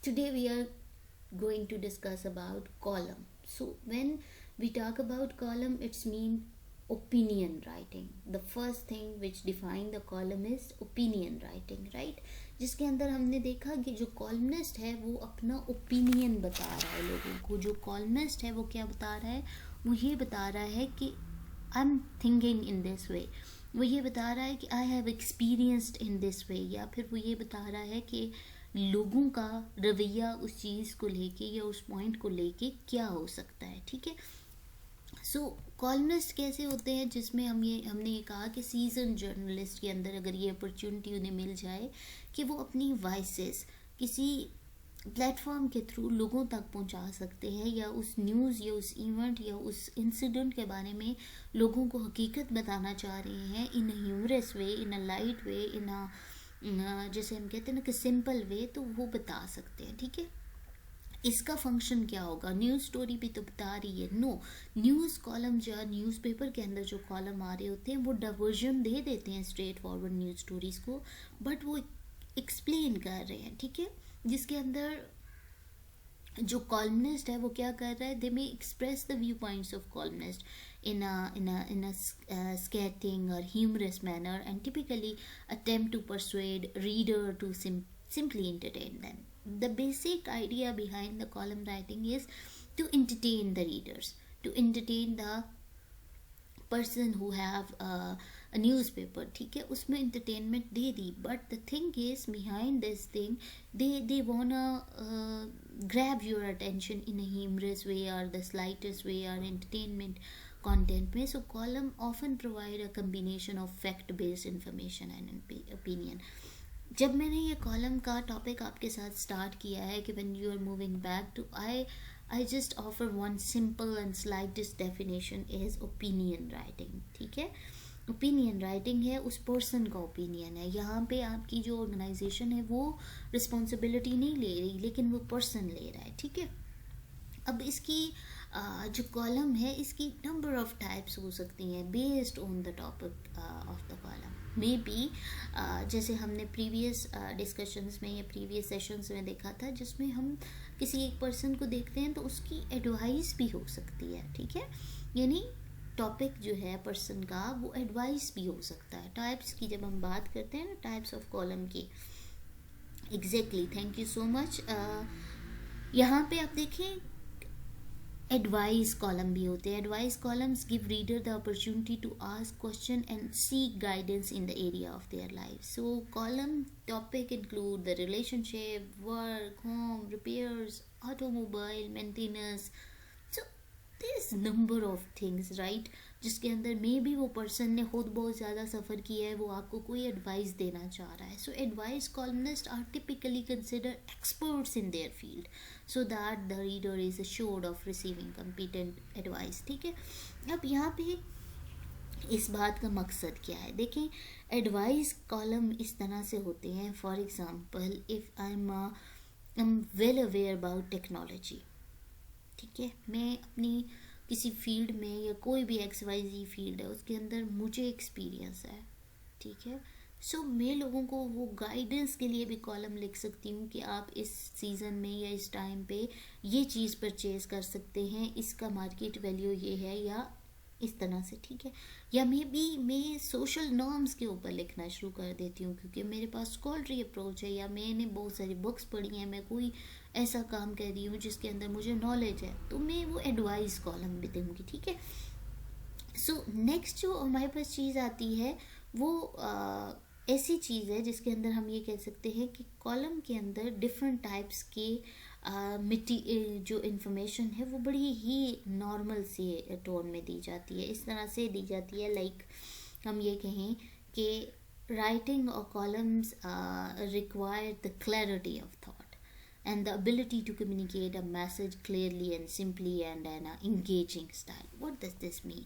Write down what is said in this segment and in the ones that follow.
Today we are going to discuss about column. So when we talk about column, it's mean opinion writing. The first thing which define the column is opinion writing, right? जिसके अंदर हमने देखा कि जो columnist है वो अपना opinion बता रहा है लोगों को. जो कॉलमनिस्ट है वो क्या बता रहा है, वो ये बता रहा है कि I am thinking in this way, वो ये बता रहा है कि I have experienced in this way, या फिर वो ये बता रहा है कि लोगों का रवैया उस चीज़ को लेके या उस पॉइंट को लेके क्या हो सकता है. ठीक है. सो कॉलमनिस्ट कैसे होते हैं, जिसमें हमने ये कहा कि सीजन जर्नलिस्ट के अंदर अगर ये अपॉर्चुनिटी उन्हें मिल जाए कि वो अपनी वॉइसेस किसी प्लेटफॉर्म के थ्रू लोगों तक पहुंचा सकते हैं, या उस न्यूज़ या उस इवेंट या उस इंसिडेंट के बारे में लोगों को हकीकत बताना चाह रहे हैं इन अ ह्यूमरस वे, इन अ लाइट वे, इन अ जैसे हम कहते हैं ना कि सिंपल वे, तो वो बता सकते हैं. ठीक है. इसका फंक्शन क्या होगा, न्यूज़ स्टोरी भी तो बता रही है. नो, न्यूज़ कॉलम या न्यूज़पेपर के अंदर जो कॉलम आ रहे होते हैं वो डाइवर्जन दे देते हैं स्ट्रेट फॉरवर्ड न्यूज़ स्टोरीज को, बट वो एक्सप्लेन कर रहे हैं. ठीक है. जिसके अंदर जो कॉलमनिस्ट है वो क्या कर रहा है, they may express the view points of columnist in a scathing or humorous manner, and typically attempt to persuade reader to simply entertain them. The basic idea behind the column writing is to entertain the readers, to entertain the person who have a newspaper. ठीक है. उसमें entertainment they the, but the thing is behind this thing they wanna grab your attention in a humorous way or the slightest way or entertainment content में. So column often provide a combination of fact based information and opinion. जब मैंने ये column का topic आपके साथ start किया है कि when you are moving back to I just offer one simple and slightest definition is opinion writing. ठीक है. ओपिनियन राइटिंग है, उस पर्सन का ओपिनियन है. यहाँ पे आपकी जो ऑर्गेनाइजेशन है वो रिस्पॉन्सिबिलिटी नहीं ले रही, लेकिन वो पर्सन ले रहा है. ठीक है. अब इसकी जो कॉलम है इसकी नंबर ऑफ टाइप्स हो सकती हैं based on the topic of the column. May be जैसे हमने प्रीवियस डिस्कशंस में या प्रीवियस सेशंस में देखा था, जिसमें हम किसी एक पर्सन को देखते हैं तो उसकी एडवाइस भी हो सकती है. ठीक है. यानी टॉपिक जो है पर्सन का वो एडवाइस भी हो सकता है. टाइप्स की जब हम बात करते हैं ना, टाइप्स ऑफ कॉलम की, exactly, thank you so much. यहाँ पे आप देखें एडवाइस कॉलम भी होते हैं. Advice columns give reader the opportunity to ask question and seek guidance in the area of their life. So column topic include the relationship, work, home, repairs, automobile maintenance. So there is number of things, right, जिसके अंदर may be वो person ने खुद बहुत ज़्यादा सफ़र किया है, वो आपको कोई एडवाइस देना चाह रहा है. So advice columnist are typically consider experts in their field, so that the reader is assured of receiving competent advice. ठीक है. अब यहाँ पे इस बात का मकसद क्या है, देखें. एडवाइस कॉलम इस तरह से होते हैं, for example if I am well aware about technology. ठीक है. मैं अपनी किसी फील्ड में या कोई भी XYZ फील्ड है उसके अंदर मुझे एक्सपीरियंस है. ठीक है. सो मैं लोगों को वो गाइडेंस के लिए भी कॉलम लिख सकती हूँ कि आप इस सीज़न में या इस टाइम पे ये चीज़ परचेज़ कर सकते हैं, इसका मार्केट वैल्यू ये है, या इस तरह से. ठीक है. या मैं सोशल नॉर्म्स के ऊपर लिखना शुरू कर देती हूँ क्योंकि मेरे पास स्कॉलरी अप्रोच है, या मैंने बहुत सारी बुक्स पढ़ी हैं, मैं कोई ऐसा काम कर रही हूँ जिसके अंदर मुझे नॉलेज है, तो मैं वो एडवाइस कॉलम भी दूँगी. ठीक है. सो नेक्स्ट जो हमारे पास चीज़ आती है वो ऐसी चीज़ है जिसके अंदर हम ये कह सकते हैं कि कॉलम के अंदर डिफरेंट टाइप्स के जो इन्फॉर्मेशन है वो बड़ी ही नॉर्मल से टोन में दी जाती है. इस तरह से दी जाती है, लाइक हम ये कहें कि राइटिंग और columns require the clarity of thought and the ability to communicate a message clearly and simply and in an engaging style. What does this mean?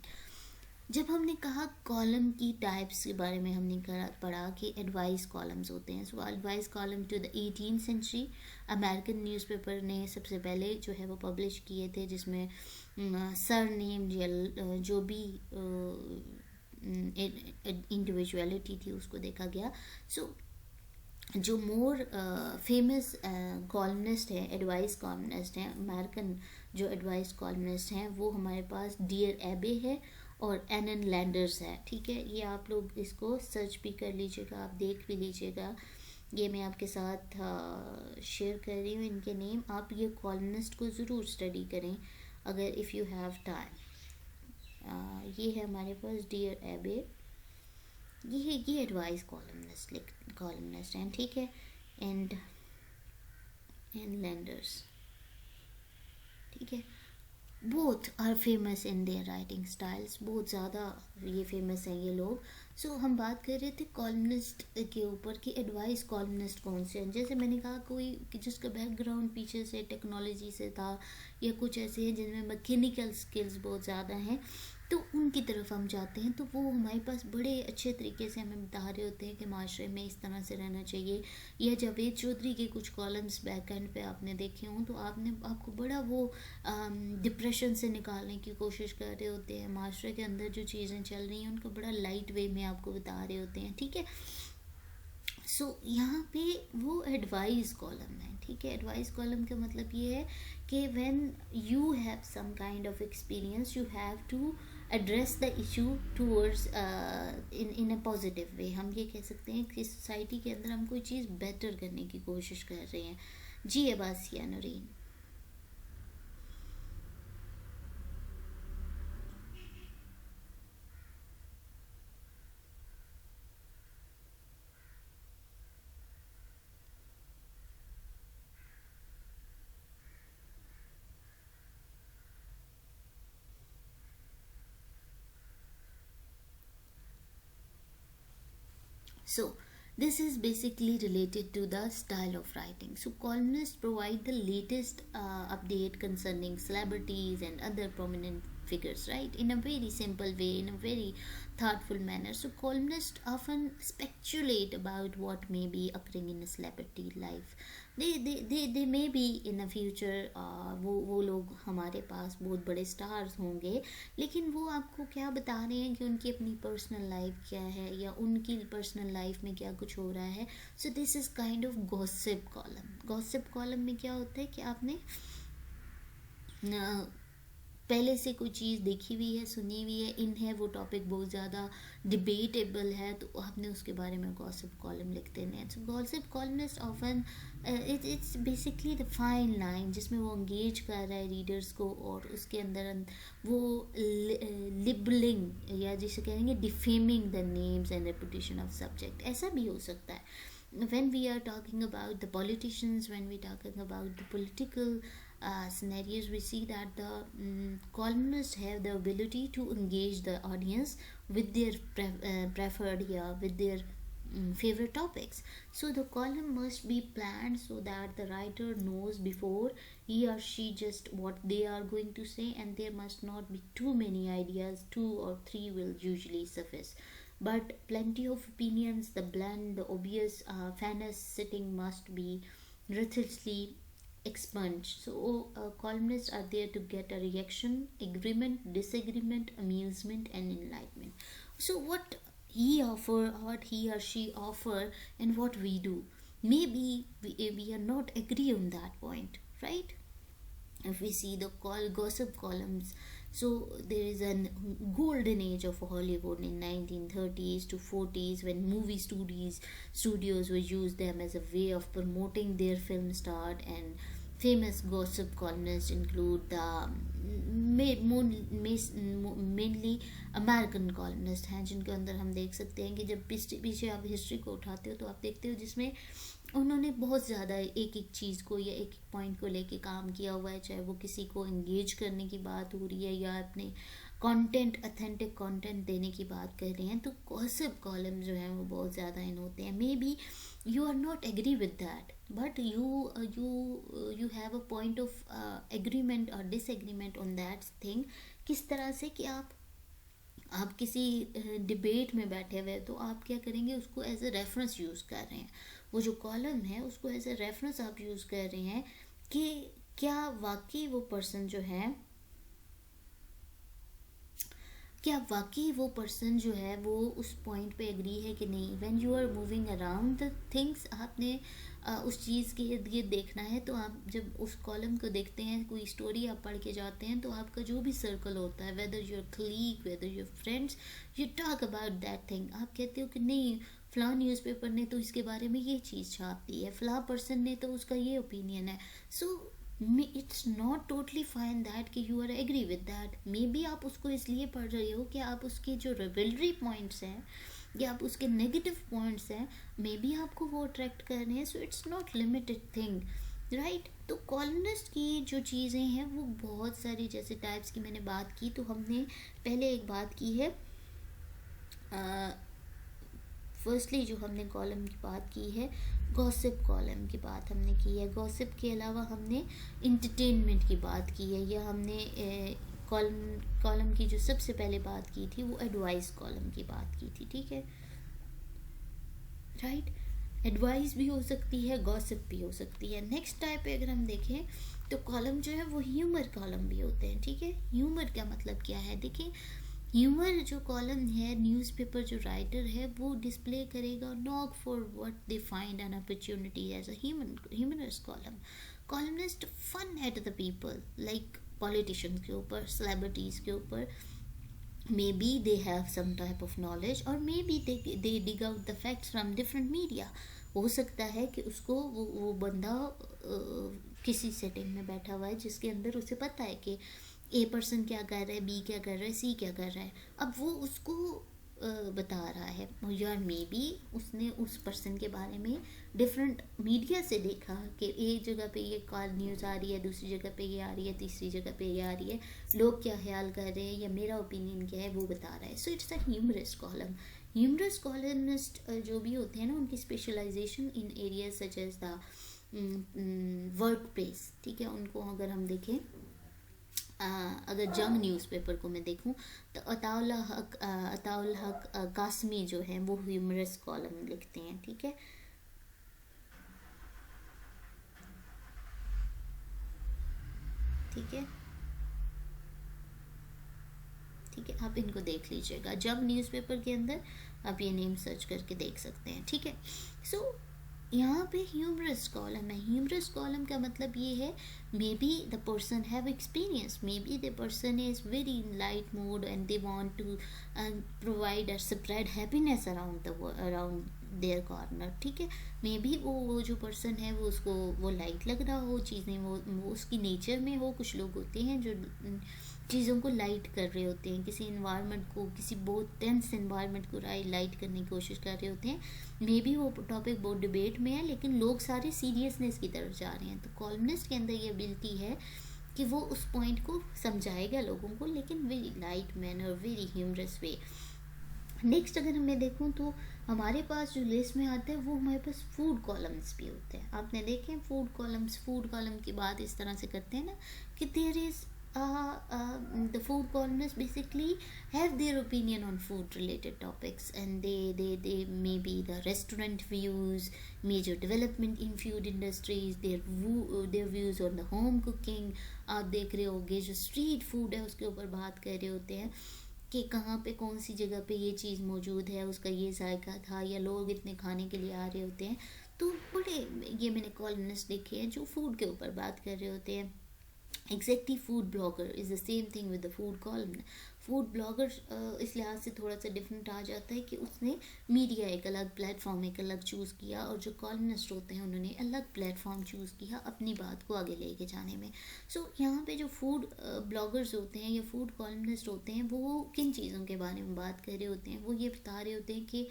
जब हमने कहा कॉलम की टाइप्स के बारे में, हमने पढ़ा कि एडवाइस कॉलम्स होते हैं. So advice column to the 18th century American newspaper ने सबसे पहले जो है वो पब्लिश किए थे, जिसमें सर नेम जो भी इंडिविजुअलिटी थी उसको देखा गया. सो जो मोर फेमस कॉलमनिस्ट हैं, एडवाइस कॉलमनिस्ट हैं अमेरिकन, जो एडवाइस कॉलमनिस्ट हैं, वो हमारे पास डियर एबे है और एनन लैंडर्स है। ठीक है, ये आप लोग इसको सर्च भी कर लीजिएगा, आप देख भी लीजिएगा। ये मैं आपके साथ शेयर कर रही हूँ इनके नेम। आप ये कॉलमनिस्ट को ज़रूर स्टडी करें अगर इफ़ यू हैव टाइम। ये है हमारे पास डियर एबे, ये एडवाइस कॉलमनिस्ट हैं। ठीक है, एंड लैंडर्स। ठीक है, both are famous in their writing styles, बहुत ज़्यादा ये फेमस हैं ये लोग। सो हम बात कर रहे थे कॉलमनिस्ट के ऊपर कि एडवाइस कॉलमनिस्ट कौन से हैं। जैसे मैंने कहा, कोई कि जिसका बैकग्राउंड पीछे से टेक्नोलॉजी से था, या कुछ ऐसे हैं जिनमें मैकेनिकल स्किल्स बहुत ज़्यादा हैं, तो उनकी तरफ हम जाते हैं, तो वो हमारे पास बड़े अच्छे तरीके से हमें बता रहे होते हैं कि माशरे में इस तरह से रहना चाहिए। या जावेद चौधरी के कुछ कॉलम्स बैक एंड पे आपने देखे हों, तो आपको बड़ा वो डिप्रेशन से निकालने की कोशिश कर रहे होते हैं, माशरे के अंदर जो चीज़ें चल रही हैं उनको बड़ा लाइट वे में आपको बता रहे होते हैं। ठीक है, सो यहाँ पे वो एडवाइस कॉलम है। ठीक है, एडवाइस कॉलम का मतलब ये है कि when you have some kind of experience, you have to address the issue towards in a positive way. हम ये कह सकते हैं कि सोसाइटी के अंदर हम कोई चीज़ बेटर करने की कोशिश कर रहे हैं। जी Abbasiya Noorin. So, this is basically related to the style of writing. So, columnists provide the latest update concerning celebrities and other prominent figures, right? In a very simple way, in a very thoughtful manner. So, columnists often speculate about what may be occurring in a celebrity life. They may be in a future, वो लोग हमारे पास बहुत बड़े stars होंगे, लेकिन वो आपको क्या बता रहे हैं कि उनकी अपनी पर्सनल लाइफ क्या है, या उनकी पर्सनल लाइफ में क्या कुछ हो रहा है। So this is kind of gossip column. Gossip column में क्या होता है कि आपने पहले से कोई चीज़ देखी हुई है, सुनी हुई है, इन है वो टॉपिक बहुत ज़्यादा डिबेटेबल है, तो आपने उसके बारे में गॉसिप कॉलम लिख देना है। So gossip columnist often it's basically the fine line जिसमें वो इंगेज कर रहा है रीडर्स को, और उसके अंदर वो लिबलिंग या जिसे कहेंगे defaming the names and reputation of subject, ऐसा भी हो सकता है। when we are talking about the politicians, when we talking about the political scenarios, we see that the columnists have the ability to engage the audience with their preferred, yeah, with their favorite topics. So the column must be planned so that the writer knows before he or she just what they are going to say, and there must not be too many ideas. 2 or 3 will usually suffice, but plenty of opinions. The blend, the obvious fairness sitting must be ruthlessly expunged. So columnists are there to get a reaction, agreement, disagreement, amusement, and enlightenment. So what what he or she offer, and what we do, maybe we are not agree on that point, right? If we see the gossip columns, so there is a golden age of Hollywood in 1930s to 40s, when movie studios were used them as a way of promoting their film star. And famous gossip columnists include the mainly American columnist हैं, जिनके अंदर हम देख सकते हैं कि जब पीछे आप हिस्ट्री को उठाते हो तो आप देखते हो जिसमें उन्होंने बहुत ज़्यादा एक एक चीज़ को या एक एक पॉइंट को लेके काम किया हुआ है, चाहे वो किसी को इंगेज करने की बात हो रही है या अपने कंटेंट, ऑथेंटिक कंटेंट देने की बात कर रहे हैं। तो गॉसिप कॉलम जो है वो बहुत ज़्यादा इन होते हैं। May be you are not agree with that, but you have a point of agreement or disagreement on that thing। किस तरह से कि आप किसी डिबेट में बैठे हुए तो आप क्या करेंगे, उसको एज ए रेफरेंस यूज़ कर रहे हैं। वो जो कॉलम है उसको एज ए रेफरेंस आप यूज़ कर रहे हैं कि क्या वाकई वो पर्सन जो है क्या वाकई वो पर्सन जो है वो उस पॉइंट पे एग्री है कि नहीं। When you are moving around the things, आपने उस चीज़ के इर्द गिर्द देखना है। तो आप जब उस कॉलम को देखते हैं, कोई स्टोरी आप पढ़ के जाते हैं, तो आपका जो भी सर्कल होता है, whether your colleague, whether your friends, you talk about that thing. आप कहते हो कि नहीं, फ़लाँ न्यूज़पेपर ने तो इसके बारे में ये चीज़ छाप दी है, फ़लाँ पर्सन ने तो उसका ये ओपिनियन है। So it's not totally fine that कि you are agree with that. Maybe आप उसको इसलिए पढ़ रहे हो कि आप उसके जो रिवलरी पॉइंट्स हैं या आप उसके नेगेटिव पॉइंट्स हैं, मे बी आपको वो अट्रैक्ट कर रहे हैं। सो it's not limited thing, right. तो कॉलमनिस्ट की जो चीज़ें हैं वो बहुत सारी, जैसे टाइप्स की मैंने बात की, तो हमने पहले एक बात की है, फर्स्टली जो हमने कॉलम की बात की है, गॉसिप कॉलम की बात हमने की है। गॉसिप के अलावा हमने इंटरटेनमेंट की बात की है, या हमने कॉलम की जो सबसे पहले बात की थी वो एडवाइस कॉलम की बात की थी, ठीक है, राइट। एडवाइस भी हो सकती है, गॉसिप भी हो सकती है। नेक्स्ट टाइप पे अगर हम देखें तो कॉलम जो है वो ह्यूमर कॉलम भी होते हैं, ठीक है। ह्यूमर का मतलब क्या है, देखिए, ह्यूमर जो कॉलम है, न्यूज़पेपर जो राइटर है वो डिस्प्ले करेगा knock for what they find an opportunity as a humorous column. Columnist fun at the people, like politicians के ऊपर, सेलिब्रिटीज़ के ऊपर। Maybe they have some type of knowledge, और maybe they dig out the facts from different media. हो सकता है कि उसको वो बंदा किसी सेटिंग में बैठा हुआ है जिसके अंदर उसे पता है कि ए पर्सन क्या कर रहा है, बी क्या कर रहा है, सी क्या कर रहा है। अब वो उसको बता रहा है, यार मे बी उसने उस पर्सन के बारे में डिफरेंट मीडिया से देखा कि एक जगह पे ये कॉल न्यूज़ आ रही है, दूसरी जगह पे ये आ रही है, तीसरी जगह पे ये आ रही है, लोग क्या ख्याल कर रहे हैं या मेरा ओपिनियन क्या है वो बता रहा है। So it's a humorous column. Humorous columnist जो भी होते हैं ना, उनकी specialization in areas such as the workplace, ठीक है। उनको अगर हम देखें, अगर जंग न्यूज़पेपर को मैं देखूं तो अताउल हक कासमी जो है वो ह्यूमरस कॉलम लिखते हैं, ठीक है। ठीक है, ठीक है, आप इनको देख लीजिएगा, जंग न्यूज़पेपर के अंदर आप ये नेम सर्च करके देख सकते हैं, ठीक है। सो यहाँ पे ह्यूमरस कॉलम है। ह्यूमरस कॉलम का मतलब ये है, maybe the person have experience, maybe the person is very in light mood and they want to provide और spread happiness around their corner, ठीक है। मे बी वो जो पर्सन है वो उसको वो लाइट लग रहा हो चीज़ें, वो उसकी नेचर में हो। कुछ लोग होते हैं जो चीज़ों को लाइट कर रहे होते हैं, किसी इन्वायरमेंट को, किसी बहुत टेंस इन्वायरमेंट को लाइट करने की कोशिश कर रहे होते हैं। मे बी वो टॉपिक बहुत डिबेट में है, लेकिन लोग सारे सीरियसनेस की तरफ जा रहे हैं। तो कॉलमनिस्ट के अंदर ये एबिलिटी है कि वो उस पॉइंट को समझाएगा लोगों को, लेकिन very light manner, very humorous way. Next अगर मैं देखूँ तो हमारे पास जो लिस्ट में आता है वो हमारे पास फूड कॉलम्स भी होते हैं। आपने देखे फूड कॉलम्स, फूड कॉलम की बात इस तरह से करते हैं ना कि there is the food columnists basically have their opinion on food related topics, and they may be the restaurant views, major development in food industries, their views on the home cooking। आप देख रहे होगे जो street food है उसके ऊपर बात कर रहे होते हैं कि कहाँ पे कौन सी जगह पे ये चीज़ मौजूद है, उसका ये जायका था, या लोग इतने खाने के लिए आ रहे होते हैं। तो बड़े ये मैंने कॉलमनिस्ट देखे हैं जो फूड के ऊपर बात कर रहे होते हैं। Exactly food blogger is the same thing with the food column. Food blogger इस लिहाज से थोड़ा सा डिफरेंट आ जाता है कि उसने मीडिया एक अलग प्लेटफॉर्म एक अलग चूज़ किया, और जो कॉलमनिस्ट होते हैं उन्होंने अलग प्लेटफॉर्म चूज़ किया अपनी बात को आगे लेके जाने में। सो यहाँ पे जो फूड ब्लॉगर्स होते हैं या फूड कॉलमनिस्ट होते हैं वो किन चीज़ों के बारे में बात कर रहे होते हैं, वो ये बता रहे होते हैं कि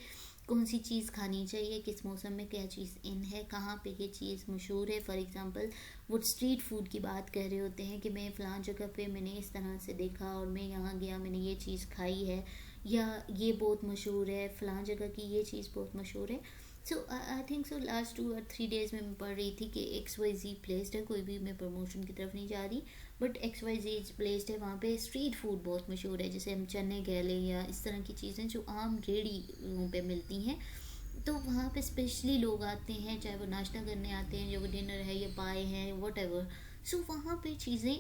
कौन सी चीज़ खानी चाहिए, किस मौसम में क्या चीज़ इन है, कहाँ पे ये चीज़ मशहूर है। फॉर एग्ज़ाम्पल वो स्ट्रीट फूड की बात कर रहे होते हैं कि मैं फ़लाँ जगह पे मैंने इस तरह से देखा और मैं यहाँ गया, मैंने ये चीज़ खाई है, या ये बहुत मशहूर है, फ़लाँ जगह की ये चीज़ बहुत मशहूर है। सो आई थिंक सो लास्ट 2 और 3 डेज़ में मैं पढ़ रही थी कि XYZ प्लेस्ड है, कोई भी मैं प्रमोशन की तरफ नहीं जा रही, बट XYZ प्लेस्ड है, वहाँ पे स्ट्रीट फूड बहुत मशहूर है, जैसे हम चने गैले या इस तरह की चीज़ें जो आम रेहड़ियों पे मिलती हैं। तो वहाँ पे स्पेशली लोग आते हैं, चाहे वो नाश्ता करने आते हैं, जो वो डिनर है या पाए हैं, वट एवर। सो वहाँ पे चीज़ें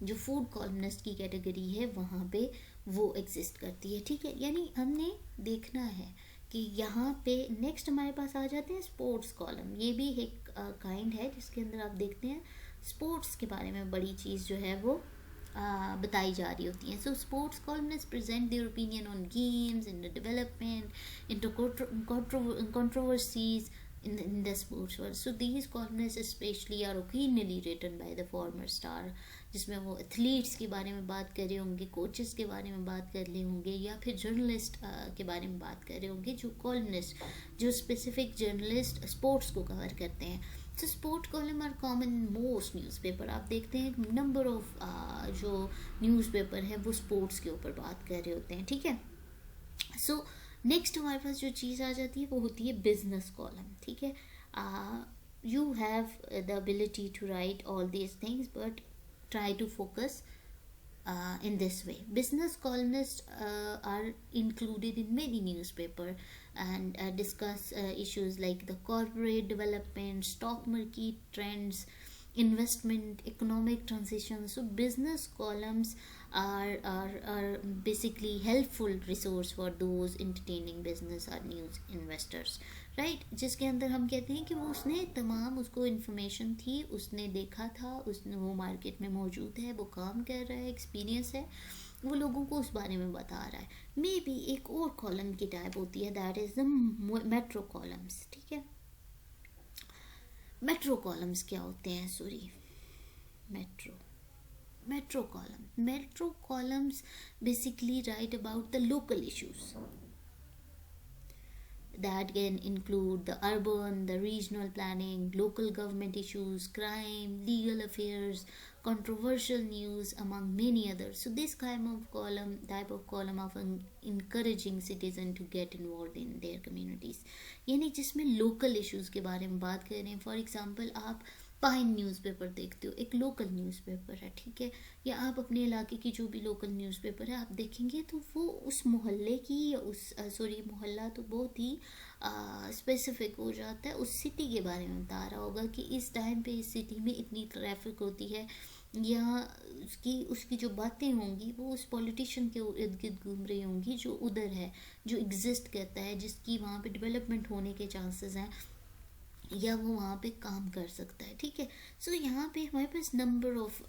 जो फूड कॉलमनिस्ट की कैटेगरी है वहाँ पे वो एग्जिस्ट करती है, ठीक है। यानी हमने देखना है कि यहाँ पे नेक्स्ट हमारे पास आ जाते हैं स्पोर्ट्स कॉलम। ये भी एक काइंड है जिसके अंदर आप देखते हैं स्पोर्ट्स के बारे में बड़ी चीज़ जो है वो बताई जा रही होती हैं। So sports columnist present their opinion on games in the development in controversies in the sports world. So these columnists especially are occasionally written by the former star, जिसमें वो एथलीट्स के बारे में बात कर रहे होंगे, कोचेस के बारे में बात कर रहे होंगे, या फिर जर्नलिस्ट के बारे में बात कर रहे होंगे, जो कॉलमनिस्ट जो स्पेसिफिक जर्नलिस्ट स्पोर्ट्स को कवर करते हैं। तो sport column are common in most newspaper. आप देखते हैं नंबर ऑफ जो न्यूज़पेपर है वो स्पोर्ट्स के ऊपर बात कर रहे होते हैं, ठीक है। सो नेक्स्ट हमारे पास जो चीज़ आ जाती है वो होती है बिजनेस कॉलम, ठीक है। You have the ability to write all these things but try to focus in this way. Business columnists are included in many newspaper and discuss issues like the corporate development, stock market trends, investment, economic transition. So business columns are basically helpful resource for those entertaining business or news investors, right, जिसके अंदर हम कहते हैं कि वो उसने तमाम उसको इन्फॉर्मेशन थी, उसने देखा था, उसने वो मार्केट में मौजूद है, वो काम कर रहा है, एक्सपीरियंस है, वो लोगों को उस बारे में बता रहा है। मे बी एक और कॉलम की टाइप होती है, that is the metro columns, ठीक है। मेट्रो कॉलम्स क्या होते हैं, sorry, metro columns basically right about the local issues that can include the urban, the regional planning, local government issues, crime, legal affairs, controversial news, among many others. So this type of column often encouraging citizens to get involved in their communities. यानी जिसमें local issues के बारे में बात कर रहे हैं। For example आप पाइन न्यूज़पेपर देखते हो, एक लोकल न्यूज़पेपर है, ठीक है, या आप अपने इलाके की जो भी लोकल न्यूज़पेपर है आप देखेंगे तो वो उस मोहल्ले की या उस मोहल्ला तो बहुत ही स्पेसिफिक हो जाता है, उस सिटी के बारे में बता रहा होगा कि इस टाइम पे इस सिटी में इतनी ट्रैफिक होती है, या उसकी जो बातें होंगी वो उस पॉलिटिशियन के इर्द गिर्द घूम रही होंगी जो उधर है, जो एग्जिस्ट करता है, जिसकी वहाँ पे डेवलपमेंट होने के चांसेस हैं, या वो वहाँ पे काम कर सकता है, ठीक है। सो यहाँ पे हमारे पास नंबर ऑफ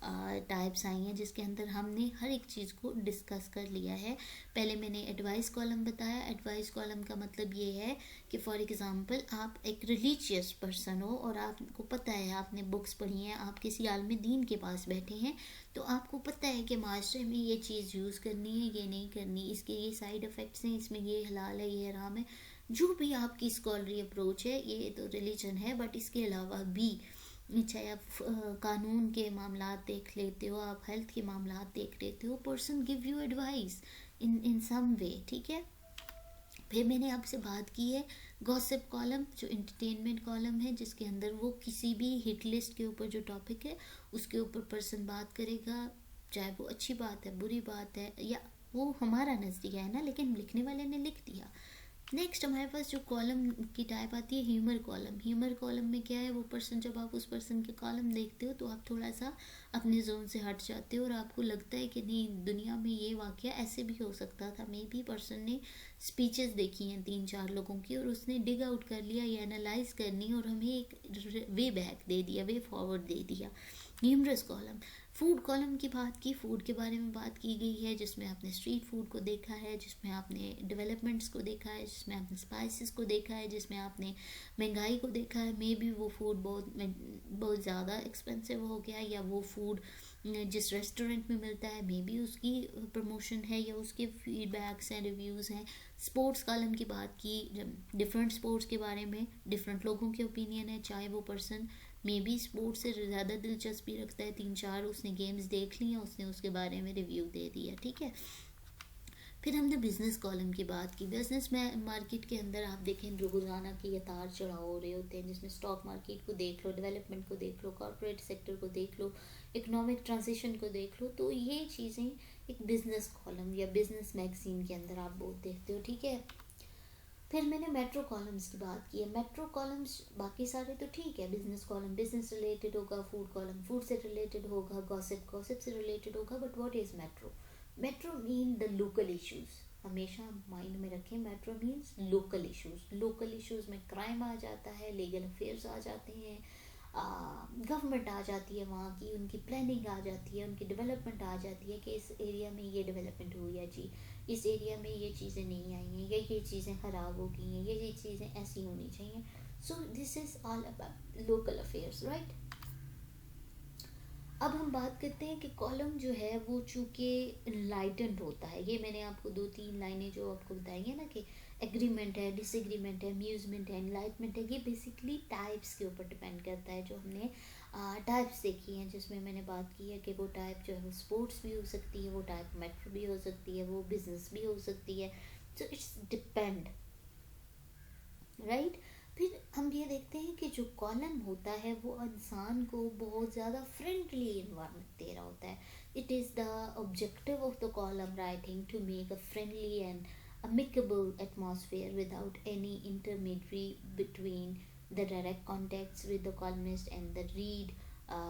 टाइप्स आई हैं जिसके अंदर हमने हर एक चीज़ को डिस्कस कर लिया है। पहले मैंने एडवाइस कॉलम बताया। एडवाइस कॉलम का मतलब ये है कि फॉर एग्जांपल आप एक रिलीजियस पर्सन हो और आपको पता है, आपने बुक्स पढ़ी हैं, आप किसी आलिम दीन के पास बैठे हैं, तो आपको पता है कि माशरे में ये चीज़ यूज़ करनी है, ये नहीं करनी, इसके ये साइड इफ़ेक्ट्स हैं, इसमें ये हलाल है, ये हराम है। जो भी आपकी स्कॉलरी अप्रोच है, ये तो रिलीजन है, बट इसके अलावा भी चाहे आप कानून के मामला देख लेते हो, आप हेल्थ के मामला देख लेते हो, person give you advice in some way, ठीक है। फिर मैंने आपसे बात की है गॉसिप कॉलम, जो एंटरटेनमेंट कॉलम है, जिसके अंदर वो किसी भी हिट लिस्ट के ऊपर जो टॉपिक है उसके ऊपर पर्सन बात करेगा, चाहे वो अच्छी बात है, बुरी बात है, या वो हमारा नज़रिया है ना, लेकिन लिखने वाले ने लिख दिया। नेक्स्ट हमारे पास जो कॉलम की टाइप आती है ह्यूमर कॉलम। ह्यूमर कॉलम में क्या है, वो पर्सन, जब आप उस पर्सन के कॉलम देखते हो तो आप थोड़ा सा अपने जोन से हट जाते हो और आपको लगता है कि नहीं, दुनिया में ये वाकया ऐसे भी हो सकता था। मे बी पर्सन ने स्पीचेस देखी हैं 3-4 लोगों की और उसने डिग आउट कर लिया, या एनालाइज करनी और हमें एक वे बैक दे दिया, वे फॉरवर्ड दे दिया। Humerus column. फूड कॉलम की बात की, फूड के बारे में बात की गई है, जिसमें आपने स्ट्रीट फूड को देखा है, जिसमें आपने डेवलपमेंट्स को देखा है, जिसमें आपने स्पाइसेस को देखा है, जिसमें आपने महंगाई को देखा है। मे बी वो फूड बहुत ज़्यादा एक्सपेंसिव हो गया, या वो फूड जिस रेस्टोरेंट में मिलता है मे बी उसकी प्रमोशन है, या उसके फीडबैक्स हैं, रिव्यूज़ हैं। स्पोर्ट्स कॉलम की बात की, डिफरेंट स्पोर्ट्स के बारे में डिफरेंट लोगों के ओपिनियन है, चाहे वो पर्सन मे बी स्पोर्ट्स से ज़्यादा दिलचस्पी रखता है, 3-4 उसने गेम्स देख लिया, उसने उसके बारे में रिव्यू दे दिया, ठीक है। फिर हमने बिज़नेस कॉलम की बात की। बिज़नेस में मार्केट के अंदर आप देखें रोज़ाना के उतार चढ़ाव हो रहे होते हैं, जिसमें स्टॉक मार्केट को देख लो, डेवलपमेंट को देख लो, कॉर्पोरेट सेक्टर को देख लो, इकोनॉमिक ट्रांजिशन को देख लो, तो ये चीज़ें एक बिज़नेस कॉलम या बिज़नेस मैगजीन के अंदर आप बहुत देखते हो, ठीक है। फिर मैंने मेट्रो कॉलम्स की बात की है। मेट्रो कॉलम्स बाकी सारे तो ठीक है, बिजनेस कॉलम बिजनेस रिलेटेड होगा, फूड कॉलम फूड से रिलेटेड होगा, गॉसिप से रिलेटेड होगा, but what is metro? Metro mean the local issues, हमेशा माइंड में रखें, metro means local issues. Local issues में क्राइम आ जाता है, लीगल अफेयर्स आ जाते हैं, गवर्नमेंट आ जाती है वहाँ की, उनकी प्लानिंग आ जाती है, उनकी डेवलपमेंट आ जाती है कि इस एरिया में ये डेवलपमेंट हुई है जी, इस एरिया में ये चीज़ें नहीं आई हैं, ये चीज़ें ख़राब हो गई हैं, ये चीज़ें ऐसी होनी चाहिए। So this is all about local affairs, right. अब हम बात करते हैं कि कॉलम जो है वो चूँकि इनलाइटेंड होता है, ये मैंने आपको 2-3 लाइनें जो आपको बताई हैं ना कि एग्रीमेंट है, डिसएग्रीमेंट है, अम्यूज़मेंट है, इनलाइटमेंट है, ये बेसिकली टाइप्स के ऊपर डिपेंड करता है। जो हमने टाइप्स देखी हैं जिसमें मैंने बात की है कि वो टाइप जो है वो स्पोर्ट्स भी हो सकती है, वो टाइप मेट्रो भी हो सकती है, वो बिजनेस भी हो सकती है। So it's depend, right. फिर हम ये देखते हैं कि जो कॉलम होता है वो इंसान को बहुत ज़्यादा फ्रेंडली इन्वायरमेंट दे रहा होता है। It is the objective of the column writing to make a friendly and amicable atmosphere without any intermediary between the direct contacts with the columnist and the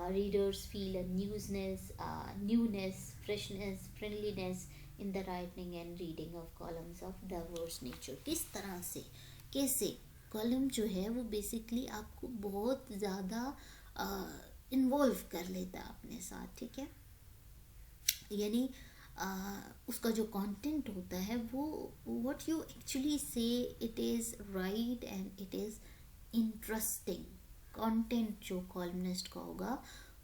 readers feel a newness, freshness, friendliness in the writing and reading of columns of diverse nature। किस तरह से, कैसे column जो है वो basically आपको बहुत ज़्यादा इन्वॉल्व कर लेता है अपने साथ, ठीक है। यानी उसका जो कंटेंट होता है वो what you actually say it is right and it is interesting. Content जो कॉलमनिस्ट का होगा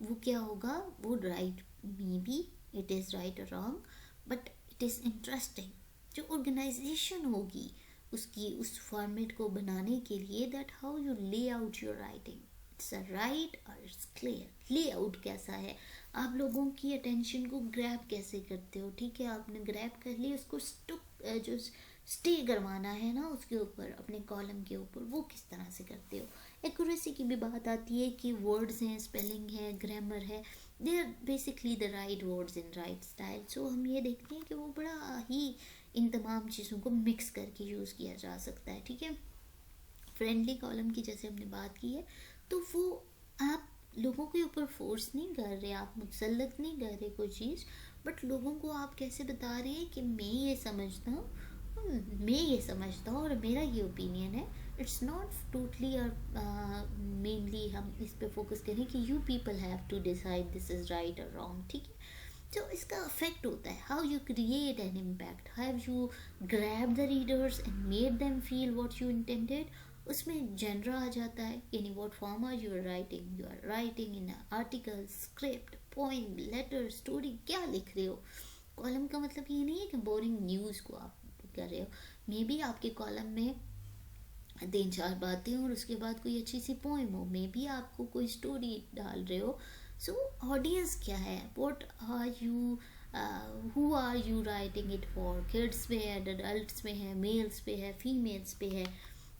वो क्या होगा, वो right, maybe it is right और wrong, but it is interesting. जो ऑर्गेनाइजेशन होगी उसकी उस फॉर्मेट को बनाने के लिए, that how you lay out your writing, it's a right और इट्स क्लियर। ले आउट कैसा है, आप लोगों की अटेंशन को ग्रैब कैसे करते हो, ठीक है, आपने ग्रैब कर ली, उसको जो स्टे करवाना है ना उसके ऊपर, अपने कॉलम के ऊपर, वो किस तरह से करते हो। एक्यूरेसी की भी बात आती है कि वर्ड्स हैं, स्पेलिंग है, ग्रामर है, they are basically the right words in right style. So हम ये देखते हैं कि वो बड़ा ही इन तमाम चीज़ों को मिक्स करके यूज़ किया जा सकता है, ठीक है। फ्रेंडली कॉलम की जैसे हमने बात की है, तो वो आप लोगों के ऊपर फोर्स नहीं कर रहे, आप मुसल्लत नहीं कर रहे कोई चीज़, बट लोगों को आप कैसे बता रहे हैं कि मैं ये समझता हूँ, मैं ये समझता हूँ और मेरा ये ओपिनियन है। इट्स नॉट टोटली और मेनली हम इस पे फोकस करें कि you people have to decide this is right और रॉन्ग, ठीक है। तो इसका अफेक्ट होता है, how you create an impact, have you grab the readers and made them feel what you intended. उसमें जेनर आ जाता है, यानी what form are you writing, you are writing in article, script, poem, letter, story, क्या लिख रहे हो। Column का मतलब ये नहीं है कि बोरिंग न्यूज़ को आप कर रहे हो, मे बी आपके कॉलम में 3-4 बातें और उसके बाद कोई अच्छी सी पोइम हो, मे बी आपको कोई स्टोरी डाल रहे हो। सो ऑडियंस क्या है, what are you, who are you writing it for, kids पे है, अडल्ट्स पे है, मेल्स पे है, फीमेल्स पे है।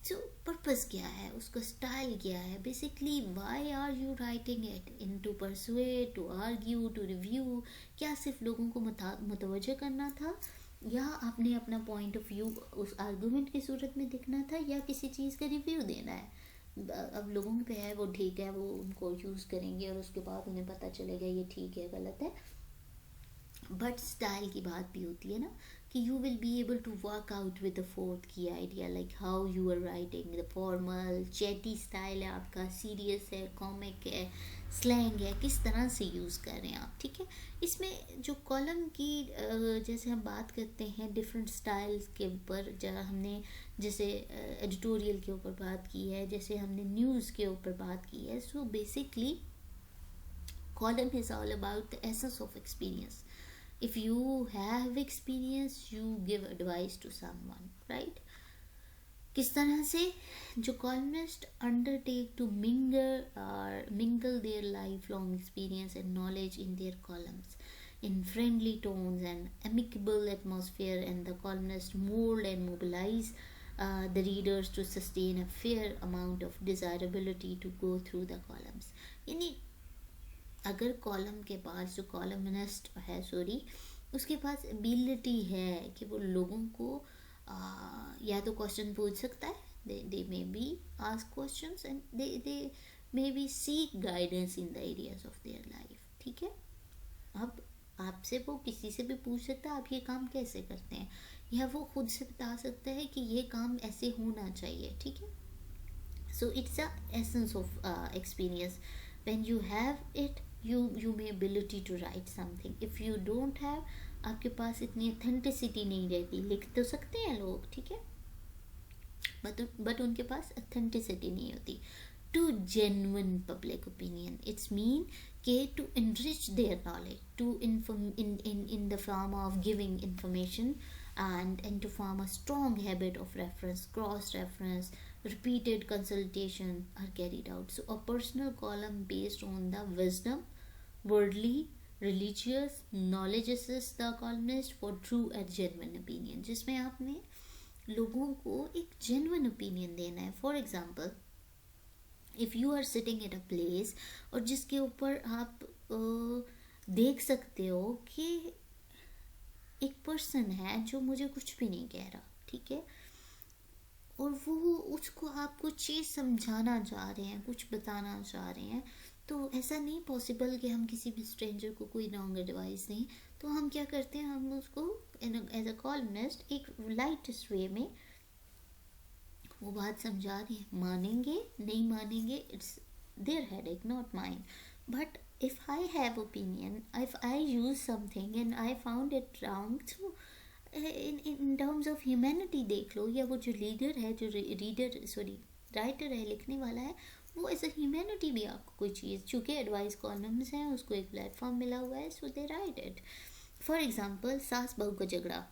सो पर्पस क्या है, उसका स्टाइल क्या है, basically why are you writing it, in to persuade, to argue, to review, क्या सिर्फ लोगों को मुतवज्जह करना था, या आपने अपना पॉइंट ऑफ व्यू उस आर्गूमेंट की सूरत में दिखना था, या किसी चीज़ का रिव्यू देना है। अब लोगों पे है, वो ठीक है, वो उनको यूज़ करेंगे और उसके बाद उन्हें पता चलेगा ये ठीक है गलत है। बट स्टाइल की बात भी होती है ना कि you will be able to work out with the fourth की idea, like how you are writing, the formal chatty style है आपका, सीरियस है, कॉमिक है, स्लैंग है, किस तरह से यूज़ कर रहे हैं आप, ठीक है। इसमें जो कॉलम की जैसे हम बात करते हैं डिफरेंट स्टाइल्स के ऊपर, जहाँ हमने जैसे एडिटोरियल के ऊपर बात की है, जैसे हमने न्यूज़ के ऊपर बात की है। So basically column is all about the essence of experience. If you have experience, you give advice to someone, right? किस तरह से जो columnist undertake to mingle their lifelong experience and knowledge in their columns in friendly tones and amicable atmosphere, and the columnist mold and mobilize the readers to sustain a fair amount of desirability to go through the columns। यानी अगर column के पास, जो columnist है sorry, उसके पास ability है कि वो लोगों को या तो क्वेश्चन पूछ सकता है, they maybe ask questions and they maybe seek guidance in the areas of their life, ठीक है। अब आपसे वो किसी से भी पूछ सकता है आप ये काम कैसे करते हैं, या वो खुद से बता सकता है कि ये काम ऐसे होना चाहिए, ठीक है। So it's a essence of experience. When you have it, you may ability to write something. If you don't have, आपके पास इतनी authenticity नहीं रहती, लिख तो सकते हैं लोग, ठीक है, but उनके पास authenticity नहीं होती. To genuine public opinion, it's mean के to enrich their knowledge, to inform in the form of giving information, and to form a strong habit of reference, cross reference, repeated consultation are carried out. So a personal column based on the wisdom, worldly, religious knowledge assists the columnist for true and genuine opinion, जिसमें आपने लोगों को एक genuine opinion देना है. For example, if you are sitting at a place और जिसके ऊपर आप देख सकते हो कि एक पर्सन है जो मुझे कुछ भी नहीं कह रहा, ठीक है, और वो उसको आप कुछ चीज़ समझाना चाह रहे हैं, कुछ बताना चाह रहे हैं, तो ऐसा नहीं पॉसिबल कि हम किसी भी स्ट्रेंजर को कोई रॉन्ग एडवाइस दें. तो हम क्या करते हैं, हम उसको एज अ कॉलमिस्ट एक लाइटेस्ट वे में वो बात समझा रही है. मानेंगे नहीं मानेंगे, it's their headache not mine. But if I have opinion, if I use something and I found it wrong, तो इन टर्म्स ऑफ ह्यूमैनिटी देख लो, या वो जो लीडर है, जो राइटर है, लिखने वाला है, वो एज अ ह्यूमैनिटी भी आपको कोई चीज़, चूँकि एडवाइस कॉलम्स हैं, उसको एक प्लेटफॉर्म मिला हुआ है, सो दे राइट इट. फॉर एग्जाम्पल, सास बहू का झगड़ा,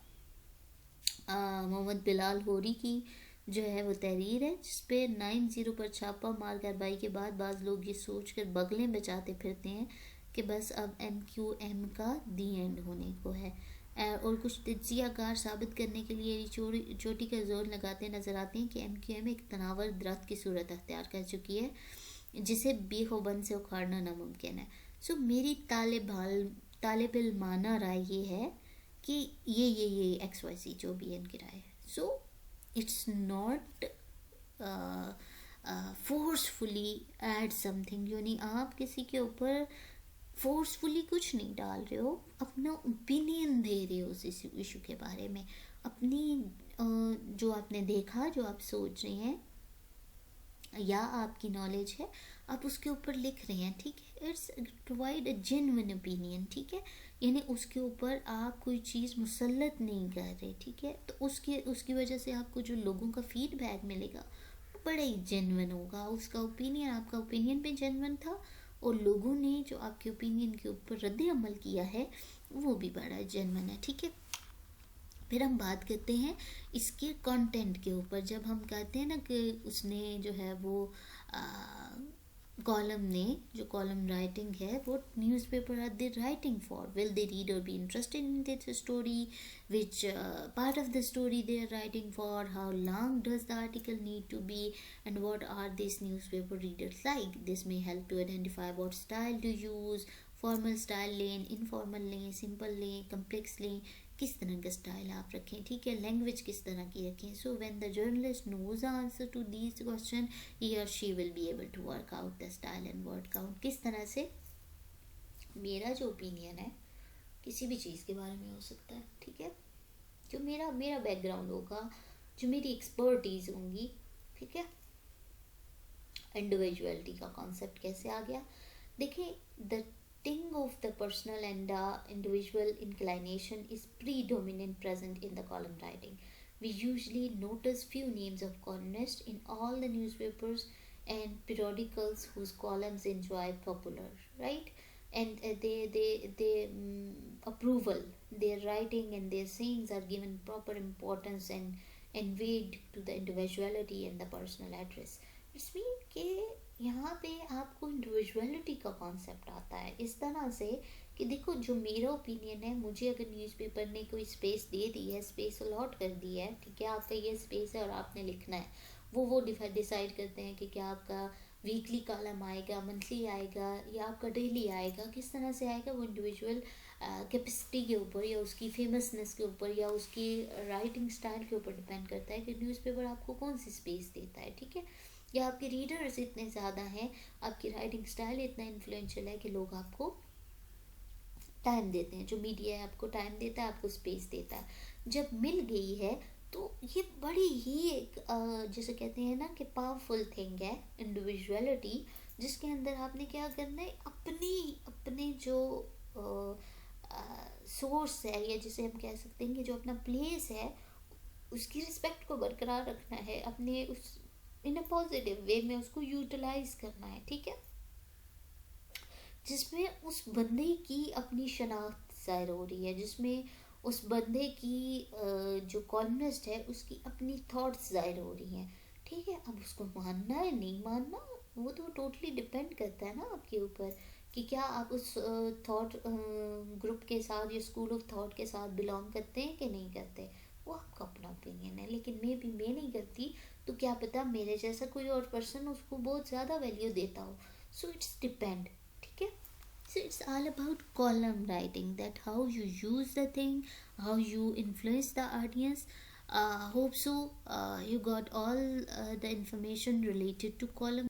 मोहम्मद बिलाल होरी की जो है वो तहरीर है, जिसपे 9-0 पर छापा मार कार्रवाई के बाद बाज़ लोग ये सोच कर बगलें बचाते फिरते हैं कि बस अब MQM का दी एंड होने को है, और कुछ तज्जियाकार साबित करने के लिए चोटी का जोर लगाते नजर आते हैं कि MQM एक तनावर दरख्त की सूरत अख्तियार कर चुकी है जिसे बेखौबंद से उखाड़ना नामुमकिन है. सो मेरी तालिबिल माना राय ये है कि ये XYZ जो भी इनकी राय है. So it's not forcefully add something, यानी आप किसी के ऊपर फोर्सफुली कुछ नहीं डाल रहे हो, अपना ओपिनियन दे रहे हो उस इशू के बारे में, अपनी जो आपने देखा, जो आप सोच रहे हैं या आपकी नॉलेज है, आप उसके ऊपर लिख रहे हैं, ठीक है. It's provide a genuine opinion, ठीक है, यानी उसके ऊपर आप कोई चीज़ मुसल्लत नहीं कर रहे, ठीक है. तो उसकी वजह से आपको जो लोगों का फीडबैक मिलेगा वो बड़ा ही जेन्युइन होगा. उसका ओपिनियन, आपका ओपिनियन भी जेन्युइन था, और लोगों ने जो आपके ओपिनियन के ऊपर रद्द अमल किया है वो भी बड़ा जेन्युइन है, ठीक है. फिर हम बात करते हैं इसके कंटेंट के ऊपर. जब हम कहते हैं ना कि उसने जो है वो कॉलम ने, जो कॉलम राइटिंग है, वो newspaper are they writing for, will the reader be interested in this story, which part of the story they are writing for, how long does the article need to be, and what are these newspaper readers like. This may help to identify what style to use, formal style लें, informal लें, simple लें, complex लें, किस तरह का style आप रखें, ठीक है, लैंग्वेज किस तरह की रखें. So when the journalist knows the answer to these question, he और she will be able to work out the style and word count. किस तरह से मेरा जो ओपिनियन है किसी भी चीज़ के बारे में हो सकता है, ठीक है, जो मेरा बैकग्राउंड होगा, जो मेरी एक्सपर्टीज होंगी, ठीक है. इंडिविजुअलिटी का कॉन्सेप्ट कैसे आ गया, देखिए, the thing of the personal and individual inclination is predominant present in the column writing. We usually notice few names of columnists in all the newspapers and periodicals whose columns enjoy popular, right? And they approval, their writing and their sayings are given proper importance and weight to the individuality and the personal address. It's mean कि यहाँ पे आपको individuality का concept आता है इस तरह से कि देखो, जो मेरा ओपिनियन है, मुझे अगर न्यूज़पेपर ने कोई स्पेस दे दी है, स्पेस अलॉट कर दी है, ठीक है, आपका ये स्पेस है और आपने लिखना है, वो डिसाइड करते हैं कि क्या आपका वीकली कॉलम आएगा, मंथली आएगा, या आपका डेली आएगा, किस तरह से आएगा, वो इंडिविजुअल कैपेसिटी के ऊपर या उसकी फेमसनेस के ऊपर या उसकी राइटिंग स्टाइल के ऊपर डिपेंड करता है कि न्यूज़पेपर आपको कौन सी स्पेस देता है, ठीक है, या आपके रीडर्स इतने ज़्यादा हैं, आपकी राइटिंग स्टाइल इतना इन्फ्लुएंशियल है कि लोग आपको टाइम देते हैं, जो मीडिया है आपको टाइम देता है, आपको स्पेस देता है। जब मिल गई है तो ये बड़ी ही एक जैसे कहते हैं ना कि पावरफुल थिंग है इंडिविजुअलिटी, जिसके अंदर आपने क्या करना है, अपने जो सोर्स है, या जिसे हम कह सकते हैं कि जो अपना प्लेस है, उसकी रिस्पेक्ट को बरकरार रखना है, अपने उस इन अ पॉजिटिव वे में उसको यूटिलाइज करना है, ठीक है, जिसमें उस बंदे की अपनी शनाख्त ज़ाहिर हो रही है, जिसमें उस बंदे की जो कॉलमनिस्ट है उसकी अपनी थॉट्स ज़ाहिर हो रही हैं, ठीक है। अब उसको मानना है नहीं मानना, वो तो टोटली डिपेंड करता है ना आपके ऊपर, कि क्या आप उस थॉट ग्रुप के साथ या स्कूल ऑफ थॉट के साथ बिलोंग करते हैं कि नहीं करते, वो आपका अपना ओपिनियन है। लेकिन मैं नहीं करती, तो क्या पता मेरे जैसा कोई और पर्सन उसको बहुत ज़्यादा वैल्यू देता हो। सो इट्स डिपेंड, ठीक है। So it's all about column writing, that how you use the thing, how you influence the audience. Hope so you got all the information related to column.